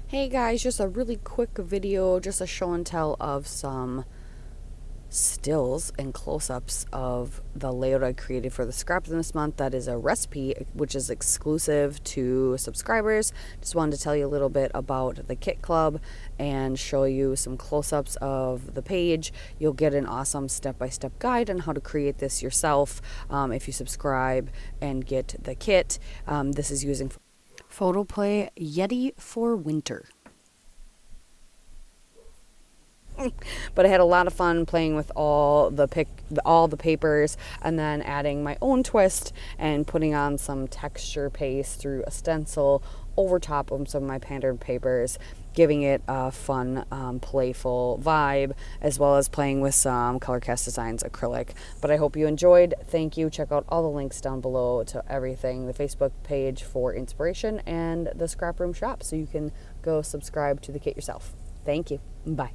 Hey guys, just a really quick video, just a show and tell of some stills and close-ups of the layout I created for the scrap this month. That is a recipe which is exclusive to subscribers. Just wanted to tell you a little bit about the Kit Club and show you some close-ups of the page. You'll get an awesome step-by-step guide on how to create this yourself if you subscribe and get the kit. This is using Photoplay Yeti for winter. But I had a lot of fun playing with all the papers and then adding my own twist and putting on some texture paste through a stencil over top of some of my patterned papers, giving it a fun, playful vibe, as well as playing with some Color Cast Designs acrylic. But I hope you enjoyed. Thank you. Check out all the links down below to everything, the Facebook page for inspiration and the ScrapRoom shop, so you can go subscribe to the kit yourself. Thank you. Bye.